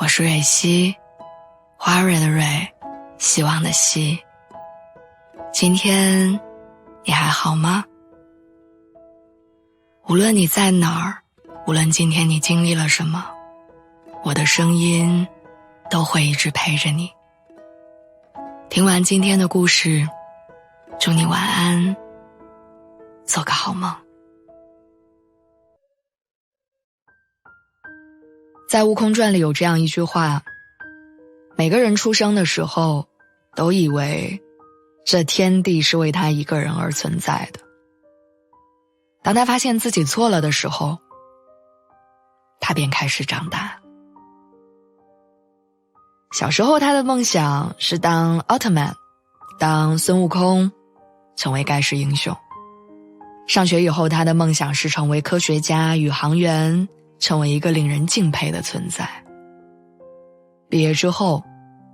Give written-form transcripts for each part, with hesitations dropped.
我是蕊希，花蕊的蕊，希望的希。今天你还好吗？无论你在哪儿，无论今天你经历了什么，我的声音都会一直陪着你。听完今天的故事，祝你晚安，做个好梦。在《悟空传》里有这样一句话，每个人出生的时候都以为这天地是为他一个人而存在的。当他发现自己错了的时候，他便开始长大。小时候他的梦想是当奥特曼，当孙悟空，成为盖世英雄。上学以后他的梦想是成为科学家、宇航员，成为一个令人敬佩的存在。毕业之后，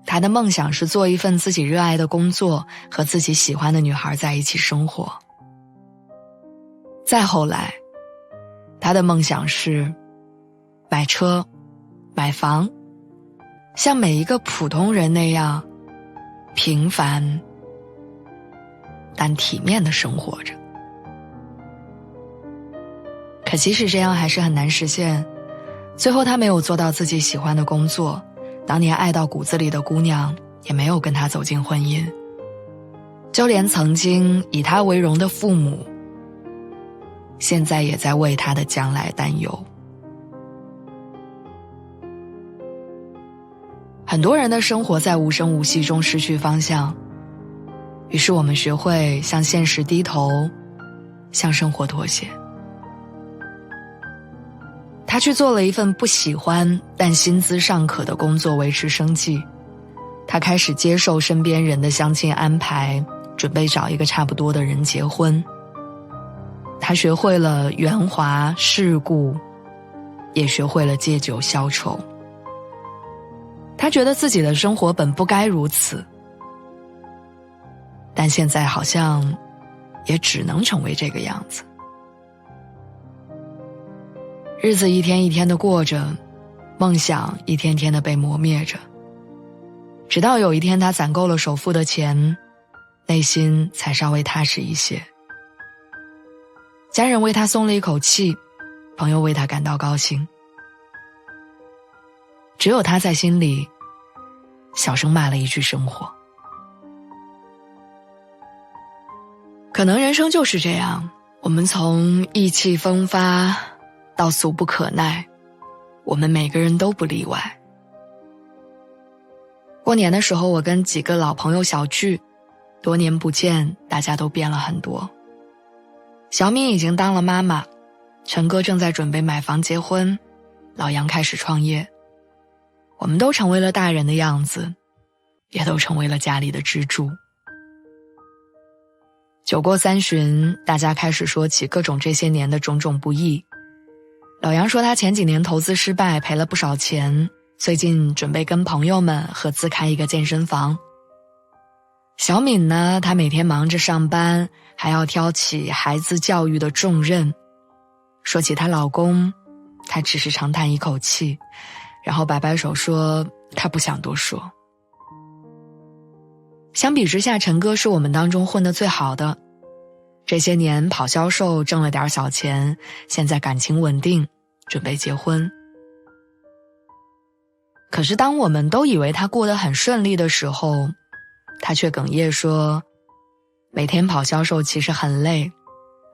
他的梦想是做一份自己热爱的工作，和自己喜欢的女孩在一起生活。再后来，他的梦想是买车、买房，像每一个普通人那样平凡但体面地生活着。可即使这样还是很难实现，最后他没有做到自己喜欢的工作，当年爱到骨子里的姑娘也没有跟他走进婚姻，就连曾经以他为荣的父母，现在也在为他的将来担忧。很多人的生活在无声无息中失去方向，于是我们学会向现实低头，向生活妥协。他去做了一份不喜欢但薪资尚可的工作维持生计，他开始接受身边人的相亲安排，准备找一个差不多的人结婚。他学会了圆滑世故，也学会了借酒消愁。他觉得自己的生活本不该如此，但现在好像也只能成为这个样子。日子一天一天地过着，梦想一天天地被磨灭着。直到有一天他攒够了首付的钱，内心才稍微踏实一些。家人为他松了一口气，朋友为他感到高兴。只有他在心里小声骂了一句生活。可能人生就是这样，我们从意气风发到俗不可耐，我们每个人都不例外。过年的时候，我跟几个老朋友小聚，多年不见，大家都变了很多。小敏已经当了妈妈，陈哥正在准备买房结婚，老杨开始创业。我们都成为了大人的样子，也都成为了家里的支柱。酒过三巡，大家开始说起各种这些年的种种不易。老杨说他前几年投资失败，赔了不少钱，最近准备跟朋友们合资开一个健身房。小敏呢，她每天忙着上班，还要挑起孩子教育的重任。说起她老公，她只是长叹一口气，然后摆摆手说她不想多说。相比之下，陈哥是我们当中混得最好的，这些年跑销售挣了点小钱，现在感情稳定，准备结婚。可是当我们都以为他过得很顺利的时候，他却哽咽说，每天跑销售其实很累，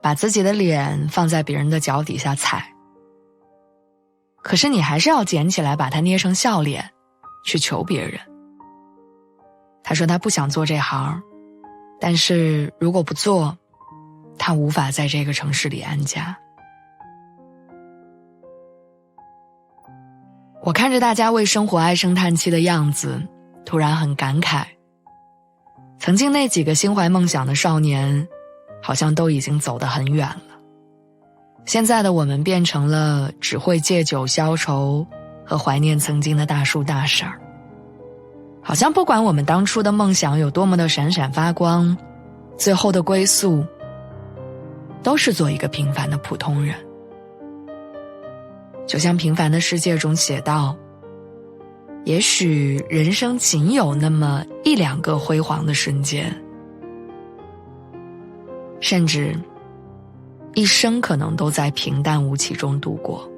把自己的脸放在别人的脚底下踩。可是你还是要捡起来，把它捏成笑脸，去求别人。他说他不想做这行，但是如果不做，他无法在这个城市里安家。我看着大家为生活唉声叹气的样子，突然很感慨。曾经那几个心怀梦想的少年，好像都已经走得很远了。现在的我们变成了只会借酒消愁和怀念曾经的大叔大婶儿。好像不管我们当初的梦想有多么的闪闪发光，最后的归宿都是做一个平凡的普通人。就像《平凡的世界》中写道，也许人生仅有那么一两个辉煌的瞬间，甚至一生可能都在平淡无奇中度过。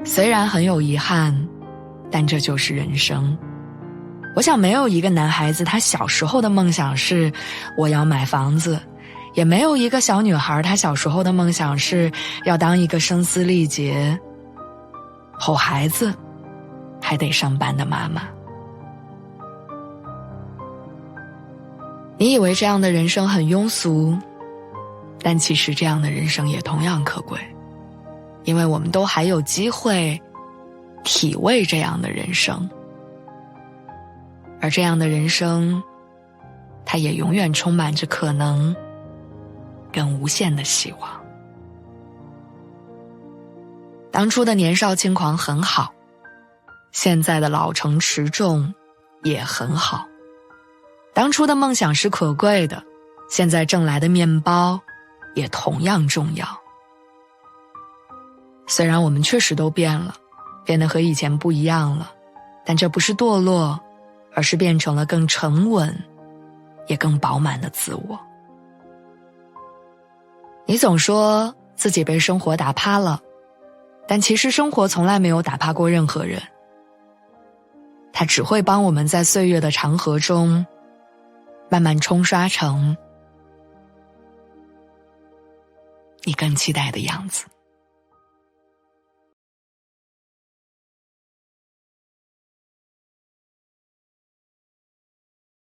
虽然很有遗憾，但这就是人生。我想没有一个男孩子他小时候的梦想是我要买房子，也没有一个小女孩她小时候的梦想是要当一个声嘶力竭吼孩子还得上班的妈妈。你以为这样的人生很庸俗，但其实这样的人生也同样可贵，因为我们都还有机会体味这样的人生，而这样的人生它也永远充满着可能跟无限的希望。当初的年少轻狂很好，现在的老成持重也很好。当初的梦想是可贵的，现在挣来的面包也同样重要。虽然我们确实都变了，变得和以前不一样了，但这不是堕落，而是变成了更沉稳也更饱满的自我。你总说自己被生活打趴了，但其实生活从来没有打趴过任何人，它只会帮我们在岁月的长河中慢慢冲刷成你更期待的样子。